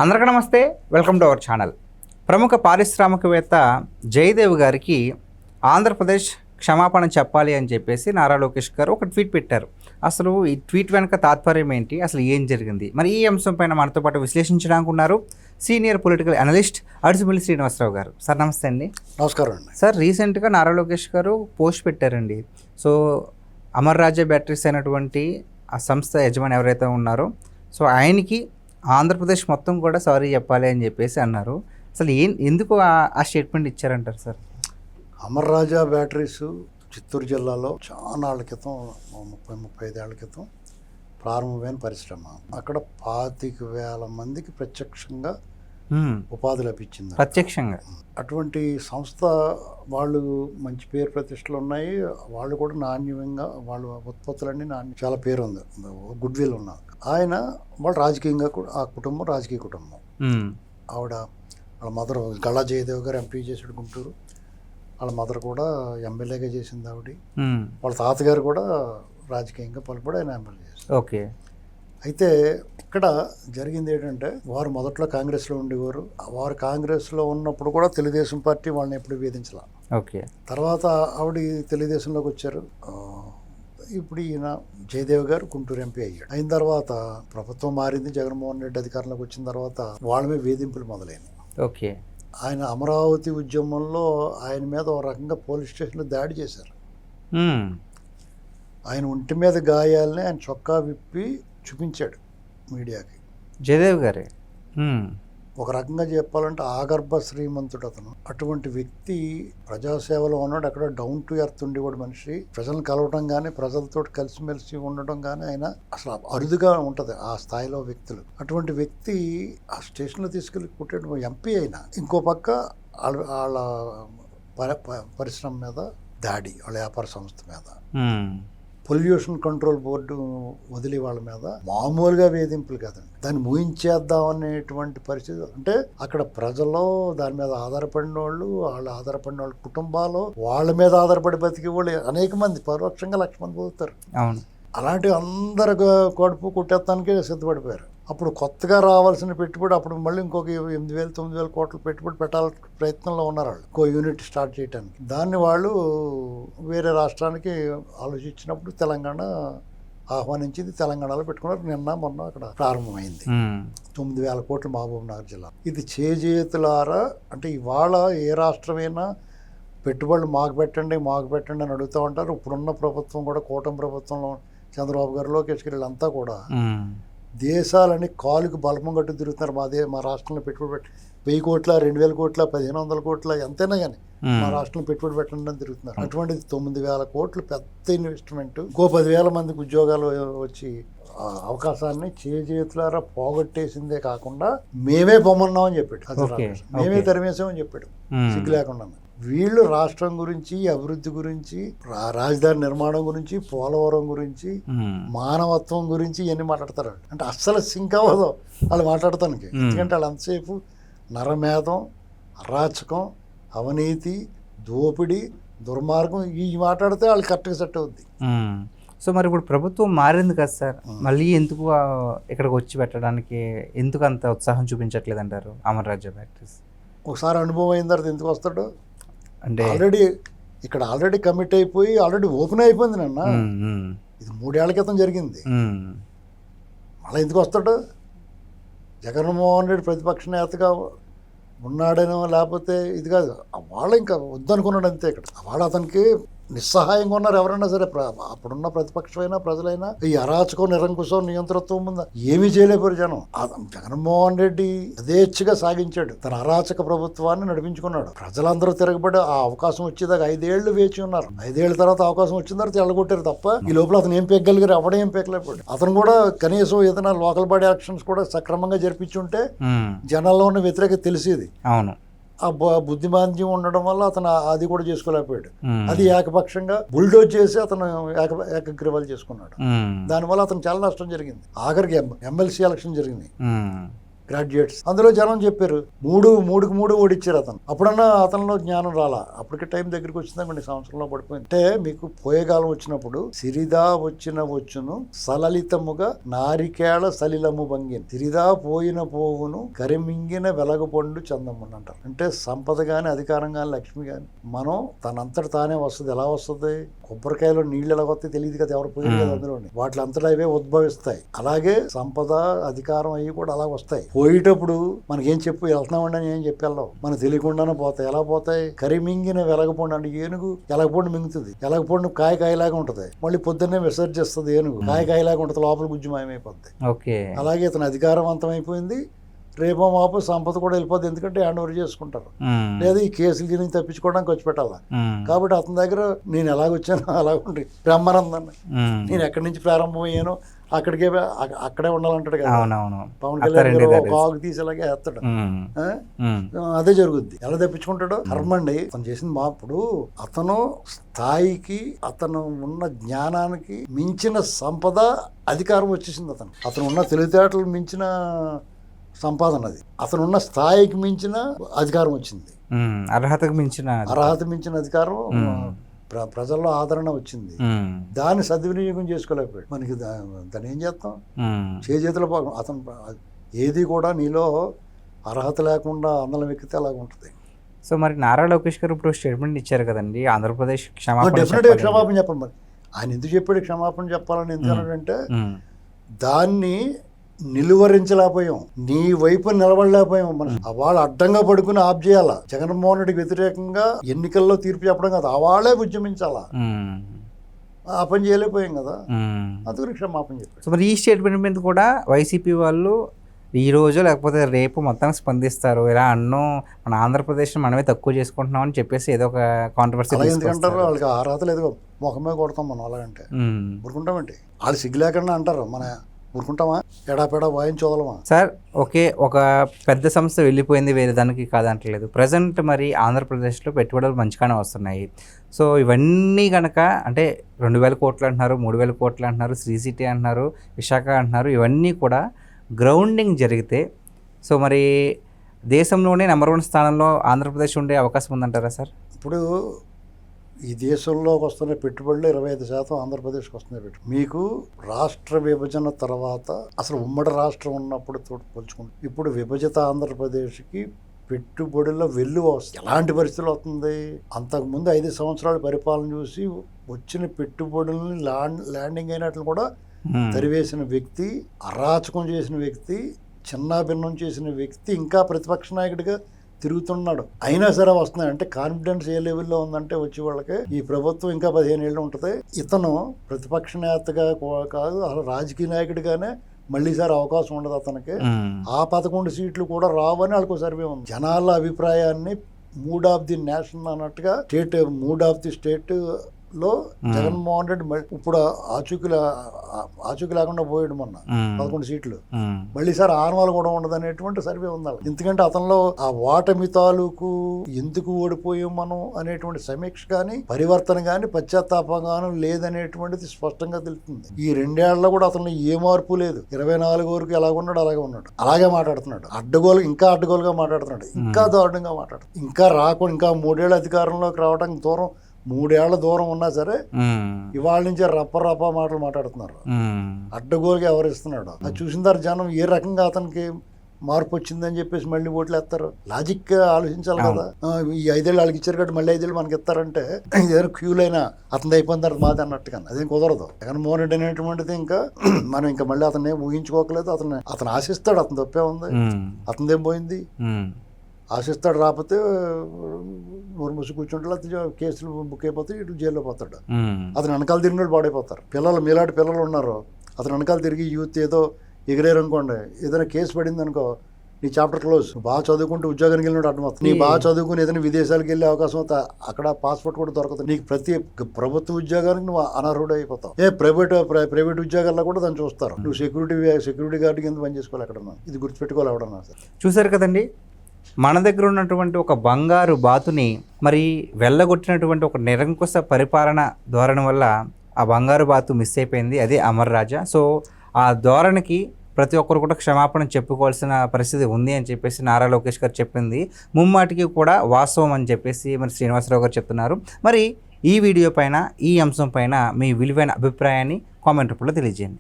అందరికీ నమస్తే, welcome to our channel. ప్రముఖ పారిశ్రామికవేత్త జయదేవ్ గారికి ఆంధ్రప్రదేశ్ క్షమాపణ చెప్పాలి అని చెప్పేసి నారా లోకేష్ గారు ఒక ట్వీట్ పెట్టారు. అసలు ఈ ట్వీట్ వెనుక తాత్పర్యం ఏంటి, అసలు ఏం జరిగింది, మరి ఈ అంశం పైన మనతో పాటు విశ్లేషించడానికి ఉన్నారు senior political analyst Adusumilli Srinivasarao గారు. సార్ నమస్తే అండి. నమస్కారం అండి. సార్, రీసెంట్గా నారా లోకేష్ గారు పోస్ట్ పెట్టారండి. సో అమర్ రాజా బ్యాటరీస్ అయినటువంటి ఆ సంస్థ యజమాని ఎవరైతే ఉన్నారో, సో ఆయనకి ఆంధ్రప్రదేశ్ మొత్తం కూడా సారీ చెప్పాలి అని చెప్పేసి అన్నారు. అసలు ఎందుకు ఆ స్టేట్మెంట్ ఇచ్చారంటారు సార్? అమర్ రాజా బ్యాటరీస్ చిత్తూరు జిల్లాలో చాలా ఏళ్ల క్రితం 35 ఏళ్ల క్రితం ప్రారంభమైన పరిశ్రమ. అక్కడ 25,000 మందికి ప్రత్యక్షంగా ఉపాధి లభించింది. ప్రత్యక్షంగా అటువంటి సంస్థ వాళ్ళు మంచి పేరు ప్రతిష్టలు ఉన్నాయి. వాళ్ళు కూడా నాణ్యంగా వాళ్ళ ఉత్పత్తులన్నీ చాలా పేరు ఉంది, గుడ్ విల్ ఉన్నది. ఆయన వాళ్ళు రాజకీయంగా కూడా ఆ కుటుంబం రాజకీయ కుటుంబం. ఆవిడ వాళ్ళ మదర్ గళా జయదేవ్ గారు ఎంపీ చేసాడు గుంటూరు. వాళ్ళ మదర్ కూడా ఎమ్మెల్యేగా చేసింది ఆవిడ. వాళ్ళ తాతగారు కూడా రాజకీయంగా పలుపడి ఆయన ఎమ్మెల్యే చేశారు. ఓకే. అయితే ఇక్కడ జరిగింది ఏంటంటే, వారు మొదట్లో కాంగ్రెస్లో ఉండేవారు. వారు కాంగ్రెస్లో ఉన్నప్పుడు కూడా తెలుగుదేశం పార్టీ వాళ్ళని ఎప్పుడు వేధించాల. ఓకే. తర్వాత ఆవిడ తెలుగుదేశంలోకి వచ్చారు. ఇప్పుడు ఈయన జయదేవ్ గారు గుంటూరు ఎంపీ అయ్యాడు. అయిన తర్వాత ప్రభుత్వం మారింది, జగన్మోహన్ రెడ్డి అధికారంలోకి వచ్చిన తర్వాత వాళ్ళ మీద వేధింపులు మొదలైనవి. ఓకే. ఆయన అమరావతి ఉద్యమంలో ఆయన మీద ఒక రకంగా పోలీస్ స్టేషన్లో దాడి చేశారు. ఆయన ఒంటి మీద గాయాలని ఆయన చొక్కా విప్పి చూపించాడు మీడియాకి. జయదేవ్ గారే ఒక రకంగా చెప్పాలంటే ఆగర్భ శ్రీమంతుడు అతను. అటువంటి వ్యక్తి ప్రజాసేవలో ఉన్నాడు. అక్కడ డౌన్ టు ఎర్త్ ఉండేవాడు మనిషి. ప్రజలను కలవడం కానీ, ప్రజలతో కలిసిమెలిసి ఉండడం కానీ ఆయన అసలు అరుదుగా ఉంటుంది ఆ స్థాయిలో వ్యక్తులు. అటువంటి వ్యక్తి ఆ స్టేషన్లో తీసుకెళ్ళి కుట్టాడు ఎంపీ అయినా. ఇంకో పక్క వాళ్ళ పరిశ్రమ మీద దాడి, వాళ్ళ వ్యాపార సంస్థ మీద, పొల్యూషన్ కంట్రోల్ బోర్డు వదిలి వాళ్ళ మీద మామూలుగా వేధింపులు కదండి. దాన్ని ముగించేద్దాం అనేటువంటి పరిస్థితి. అంటే అక్కడ ప్రజలు దాని మీద ఆధారపడిన వాళ్ళు, వాళ్ళు ఆధారపడిన వాళ్ళ కుటుంబాలు, వాళ్ళ మీద ఆధారపడి బతికే వాళ్ళు అనేక మంది, పరోక్షంగా 1,00,000 మంది పోతారు. అవును. అలాంటి అందరు కడుపు కొట్టేస్తానికే సిద్ధపడిపోయారు. అప్పుడు కొత్తగా రావాల్సిన పెట్టుబడి అప్పుడు మళ్ళీ ఇంకొక 8,000-9,000 కోట్ల పెట్టుబడి పెట్టాలని ప్రయత్నంలో ఉన్నారు వాళ్ళు, ఇంకో యూనిట్ స్టార్ట్ చేయడానికి. దాన్ని వాళ్ళు వేరే రాష్ట్రానికి ఆలోచించినప్పుడు తెలంగాణ ఆహ్వానించింది. తెలంగాణలో పెట్టుకున్నారు. నిన్న మొన్న అక్కడ ప్రారంభమైంది. 9,000 కోట్లు మహబూబ్ నగర్ జిల్లా. ఇది చేజేతులారా. అంటే ఇవాళ ఏ రాష్ట్రమైనా పెట్టుబడులు మాకు పెట్టండి అని అడుగుతూ ఉంటారు. ఇప్పుడున్న ప్రభుత్వం కూడా, కూటమి ప్రభుత్వంలో చంద్రబాబు గారు, లోకేష్ గారు వీళ్ళంతా కూడా దేశాలని కాలుకు బలపం కట్టు తిరుగుతున్నారు. మా రాష్ట్రంలో పెట్టుబడి 1,000 కోట్ల, 2,000 కోట్ల, 1,500 కోట్ల ఎంతైనా కానీ మా రాష్ట్రంలో పెట్టుబడి పెట్టండి అని తిరుగుతున్నారు. అటువంటిది 9,000 కోట్లు పెద్ద ఇన్వెస్ట్మెంట్. ఇంకో 10,000 మందికి ఉద్యోగాలు వచ్చి అవకాశాన్ని చేతులారా పోగొట్టేసిందే కాకుండా మేమే పొమ్మన్నామని చెప్పాడు. మేమే తరిమేసామని చెప్పాడు సిగ్గు లేకుండా. వీళ్ళు రాష్ట్రం గురించి, అభివృద్ధి గురించి, రాజధాని నిర్మాణం గురించి, పోలవరం గురించి, మానవత్వం గురించి ఇవన్నీ మాట్లాడతారు. అంటే అస్సలు సింక్ అవ్వదు వాళ్ళు మాట్లాడటానికి. ఎందుకంటే వాళ్ళు అంతసేపు నరమేధం, అరాచకం, అవినీతి, దోపిడీ, దుర్మార్గం ఇవి మాట్లాడితే వాళ్ళు కరెక్ట్గా సెట్ అవుద్ది. సో మరి ఇప్పుడు ప్రభుత్వం మారింది కదా సార్, మళ్ళీ ఎందుకు ఇక్కడికి వచ్చి పెట్టడానికి ఎందుకు అంత ఉత్సాహం చూపించట్లేదు అంటారు అమర్ రాజా బ్యాటరీస్? ఒకసారి అనుభవం అయిన తర్వాత ఎందుకు వస్తాడు అంటే, ఆల్రెడీ కమిట్ అయిపోయి ఆల్రెడీ ఓపెన్ అయిపోయింది. నిన్న ఇది 3 ఏళ్ల క్రితం జరిగింది. మళ్ళీ ఎందుకు వస్తాడు? జగన్మోహన్ రెడ్డి ప్రతిపక్ష నేతగా ఉన్నాడేనో, లేకపోతే ఇది కాదు, వాళ్ళు ఇంకా వద్దనుకున్నాడు అంతే. ఇక్కడ వాళ్ళు అతనికి నిస్సహాయంగా ఉన్నారు. ఎవరైనా సరే, అప్పుడున్న ప్రతిపక్షమైనా ప్రజలైనా ఈ అరాచకం, నిరంకుశం, నియంతృత్వం ముందు ఏమీ చేయలేపారు జనం. జగన్మోహన్ రెడ్డి యథేచ్ఛగా సాగించాడు, తన అరాచక ప్రభుత్వాన్ని నడిపించుకున్నాడు. ప్రజలందరూ తిరగబడి ఆ అవకాశం వచ్చేదాకా 5 ఏళ్లు వేచి ఉన్నారు. 5 ఏళ్ల తర్వాత అవకాశం వచ్చిన తర్వాత ఎల్లగొట్టారు తప్ప ఈ లోపల అతను ఏం పెగ్గలిగారు? ఎవడేం పెక్కలేపాడు. అతను కూడా కనీసం ఏదైనా లోకల్ బాడీ ఎలక్షన్స్ కూడా సక్రమంగా జరిపించుంటే జనాల్లో ఉన్న వ్యతిరేకత తెలిసేది. అవును. ఆ బుద్ధిమాంద్యం ఉండడం వల్ల అతను అది కూడా చేసుకోలేకపోయాడు. అది ఏకపక్షంగా బుల్డోజ్ చేసి అతను ఏకగ్రీవాలు చేసుకున్నాడు. దానివల్ల అతను చాలా నష్టం జరిగింది. ఆఖరికి ఎమ్మెల్సీ ఎలక్షన్ జరిగింది. గ్రాడ్యుయేట్స్. అందులో జనం చెప్పారు మూడుకి మూడు ఓడిచ్చారు అతను. అప్పుడన్నా అతనిలో జ్ఞానం రాలా, అప్పటికే టైం దగ్గరికి వచ్చిందా కొన్ని సంవత్సరంలో పడిపోయింది. అంటే మీకు పోయేకాలం వచ్చినప్పుడు సిరిదా వచ్చును సలలితముగా నారికేళ సలిలము భంగిన్ సిరిదా పోయిన పోవును కరిమింగిన వెలగపండు చందమును అంటారు. అంటే సంపద గాని అధికారం గాని లక్ష్మి గాని మనం తనంతట తానే వస్తుంది. ఎలా వస్తుంది? కొబ్బరికాయలో నీళ్ళు ఎలా వస్తాయి తెలియదు కదా, ఎవరు పోయింది కదా అందులోని. వాటి అంతటా అవే ఉద్భవిస్తాయి. అలాగే సంపద అధికారం అవి కూడా అలా వస్తాయి. పోయేటప్పుడు మనకేం చెప్పు వెళ్తున్నామండి అని ఏం చెప్పి వెళ్ళావు, మనకు తెలియకుండానే పోతాయి. ఎలా పోతాయి? కరిమింగిన వెలగపండు అంటే ఏనుగు ఎలగపండు మింగుతుంది. ఎలగపండు కాయలాగా ఉంటది, మళ్ళీ పొద్దున్నే విసర్జిస్తుంది. ఏనుగు కాయలాగా ఉంటుంది, లోపల గుజ్జు మాయమైపోద్ది. అలాగే ఇతను అధికారవంతం అయిపోయింది, రేపో మాపో సంపద కూడా వెళ్ళిపోద్ది. ఎందుకంటే హ్యాండ్ ఓవర్ చేసుకుంటారు, లేదా ఈ కేసులు దీనికి తప్పించుకోవడానికి వచ్చి పెట్టాలా. కాబట్టి అతని దగ్గర నేను ఎలాగొచ్చానో అలాగుండి బ్రహ్మానందాన్ని నేను ఎక్కడి నుంచి ప్రారంభమయ్యానో అక్కడే ఉండాలంటాడు కదా పవన్ కళ్యాణ్. కాగు తీసేలాగే వేస్తాడు. అదే జరుగుద్ది. ఎలా తప్పించుకుంటాడో కర్మండి. అతను చేసింది ఇప్పుడు అతను స్థాయికి, అతను ఉన్న జ్ఞానానికి మించిన సంపద అధికారం వచ్చేసింది. అతను ఉన్న తెలివితేటలు మించిన సంపాదన అది. అతనున్న స్థాయికి మించిన అధికారం వచ్చింది, అర్హత మించిన అధికారం, ప్రజల్లో ఆదరణ వచ్చింది. దాన్ని సద్వినియోగం చేసుకోలేకపోయాడు. మనకి దాన్ని ఏం చేస్తాం? చేతుల అతను ఏది కూడా నీలో అర్హత లేకుండా అందలం ఎక్కితే అలాగ ఉంటుంది. సో మరి నారా లోకేష్ గారు ఇప్పుడు స్టేట్మెంట్ ఇచ్చారు కదండి, ఆంధ్రప్రదేశ్ డెఫినెట్గా క్షమాపణ చెప్పాలి. మరి ఆయన ఎందుకు చెప్పాడు క్షమాపణ చెప్పాలని? ఎందుకంటే దాన్ని నిలువరించలేకపోయాం, నీ వైపు నిలబడలేకపోయాం. మనం వాళ్ళు అడ్డంగా పడుకుని ఆఫ్ చేయాలా. జగన్మోహన్ రెడ్డికి వ్యతిరేకంగా ఎన్నికల్లో తీర్పు చెప్పడం కాదు, వాళ్ళే ఉద్యమించాలా. ఆ పని చేయలేకపోయాం కదా, అందుకు క్షమాపణ చెప్పారు. మరి ఈ స్టేట్మెంట్ మీద కూడా వైసీపీ వాళ్ళు ఈ రోజు లేకపోతే రేపు మొత్తానికి స్పందిస్తారు. ఇలా అన్నో మన ఆంధ్రప్రదేశ్ మనమే తక్కువ చేసుకుంటున్నాం అని చెప్పేసి ఏదో ఒక కాంట్రవర్సీ. ఎందుకంటారు? వాళ్ళకి అర్హత లేదు, ముఖమే కొడతాం మనం. అలాగంటే ఊరుకుంటామంటే వాళ్ళు సిగ్గు లేకుండా అంటారు, మన ఊరుకుంటామా? ఎడాపెడా వాయించోదలమా? సార్ ఒక పెద్ద సంస్థ వెళ్ళిపోయింది, వేరే దానికి కాదంటలేదు. ప్రజెంట్ మరి ఆంధ్రప్రదేశ్లో పెట్టుబడులు మంచిగానే వస్తున్నాయి. సో ఇవన్నీ కనుక అంటే 2,000 కోట్లు అంటున్నారు, 3,000 కోట్లు అంటున్నారు, శ్రీ సిటీ అంటున్నారు, విశాఖ అంటున్నారు, ఇవన్నీ కూడా గ్రౌండింగ్ జరిగితే సో మరి దేశంలోనే నెంబర్ 1 స్థానంలో ఆంధ్రప్రదేశ్ ఉండే అవకాశం ఉందంటారా సార్? ఇప్పుడు ఈ దేశంలోకి వస్తున్న పెట్టుబడులు 25% ఆంధ్రప్రదేశ్కి వస్తున్నాయి. మీకు రాష్ట్ర విభజన తర్వాత అసలు ఉమ్మడి రాష్ట్రం ఉన్నప్పుడు పోల్చుకుంటే ఇప్పుడు విభజిత ఆంధ్రప్రదేశ్కి పెట్టుబడుల వెల్లువ వస్తుంది. ఎలాంటి పరిస్థితులు వస్తుంది? అంతకుముందు 5 సంవత్సరాల పరిపాలన చూసి వచ్చిన పెట్టుబడుల్ని ల్యాండింగ్ అయినట్లు కూడా తరివేసిన వ్యక్తి, అరాచకం చేసిన వ్యక్తి, చిన్నాభిన్నం చేసిన వ్యక్తి ఇంకా ప్రతిపక్ష నాయకుడిగా తిరుగుతున్నాడు. అయినా సరే వస్తున్నాయి. అంటే కాన్ఫిడెన్స్ ఏ లెవెల్లో ఉందంటే వచ్చే వాళ్ళకి ఈ ప్రభుత్వం ఇంకా 15 ఏళ్ళు ఉంటుంది. ఇతను ప్రతిపక్ష నేతగా కాదు, అసలు రాజకీయ నాయకుడిగానే మళ్ళీసారి అవకాశం ఉండదు అతనికి. ఆ 11 సీట్లు కూడా రావని వాళ్ళకు సర్వే ఉంది. జనాల అభిప్రాయాన్ని మూడ్ ఆఫ్ ది నేషన్ అన్నట్టుగా మూడ్ ఆఫ్ ది స్టేట్ లో జగన్మోహన్ రెడ్డి ఇప్పుడు ఆచూకీ లేకుండా పోయాడు మొన్న 11 సీట్లు. మళ్ళీ సార్ ఆనవాలు కూడా ఉండదు అనేటువంటి సర్వే ఉంది. ఎందుకంటే అతనిలో ఆ ఓటమి తాలూకు ఎందుకు ఓడిపోయాం మనం అనేటువంటి సమీక్ష కానీ, పరివర్తన కానీ, పశ్చాత్తాపం కానీ లేదనేటువంటిది స్పష్టంగా తెలుస్తుంది. ఈ 2 ఏళ్లలో కూడా అతను ఏ మార్పు లేదు. 24 వరకు ఎలాగున్నాడు అలాగే ఉన్నాడు, అలాగే మాట్లాడుతున్నాడు. అడ్డగోలుగా మాట్లాడుతున్నాడు, ఇంకా దారుణంగా మాట్లాడుతున్నాడు. ఇంకా రాకుండా ఇంకా 3 ఏళ్ళ అధికారంలోకి రావడానికి 3 ఏళ్ల దూరం ఉన్నా సరే ఇవాళ నుంచే రప్ప మాటలు మాట్లాడుతున్నారు. అడ్డగోలుగా ఎవరిస్తున్నాడు అది చూసిన తర్వాత జనం ఏ రకంగా అతనికి మార్పు వచ్చిందని చెప్పేసి మళ్ళీ ఓట్లు వేస్తారు. లాజిక్ ఆలోచించాలి కదా. ఈ 5 ఏళ్ళు వాళ్ళకి ఇచ్చారు కాబట్టి మళ్ళీ 5 ఏళ్ళు మనకి ఇస్తారంటే ఏదైనా క్యూలైనా అతను అయిపోయిన తర్వాత మాది అన్నట్టుగా అదేం కుదరదు. జగన్మోహన్ రెడ్డి అనేటువంటిది ఇంకా మనం ఇంకా మళ్ళీ అతను ఊహించుకోకలేదు. అతను ఆశిస్తాడు, అతను తప్పే ఉంది, అతనిదేం పోయింది. ఆశిస్తాడు, రాకపోతే నోరు మూసి కూర్చుంటే కేసులు బుక్ అయిపోతే ఇటు జైల్లో పోతాడు. అతను వెనకాల తిరిగినట్టు పాడైపోతారు. మీలాంటి పిల్లలు ఉన్నారు, అతను వెనకాల తిరిగి యూత్ ఏదో ఎగిరేరు అనుకోండి, ఏదైనా కేసు పడింది అనుకో, నీ చాప్టర్ క్లోజ్. బాగా చదువుకుంటే ఉద్యోగానికి వెళ్ళినట్టు అర్థమవుతుంది. నీ బాగా చదువుకుని ఏదైనా విదేశాలకు వెళ్ళే అవకాశం అవుతా, అక్కడ పాస్పోర్ట్ కూడా దొరకదు నీకు. ప్రతి ప్రభుత్వ ఉద్యోగానికి నువ్వు అనర్హుడు అయిపోతావు. ప్రైవేట్ ఉద్యోగాల్లో కూడా దాన్ని చూస్తారు. నువ్వు సెక్యూరిటీ గార్డు కింద పని చేసుకోవాలి ఎక్కడన్నా. ఇది గుర్తుపెట్టుకోవాలి ఎవడన్నా. చూసారు కదండి, మన దగ్గర ఉన్నటువంటి ఒక బంగారు బాతుని మరి వెళ్ళగొట్టినటువంటి ఒక నిరంకుశ పరిపాలన ధోరణి వల్ల ఆ బంగారు బాతు మిస్ అయిపోయింది. అదే అమర్ రాజా. సో ఆ ధోరణికి ప్రతి ఒక్కరు కూడా క్షమాపణ చెప్పుకోవాల్సిన పరిస్థితి ఉంది అని చెప్పేసి నారా లోకేష్ గారు చెప్పింది ముమ్మాటికి కూడా వాస్తవం అని చెప్పేసి మరి శ్రీనివాసరావు గారు చెప్తున్నారు. మరి ఈ వీడియో పైన, ఈ అంశం పైన మీ విలువైన అభిప్రాయాన్ని కామెంట్ రూపంలో తెలియజేయండి.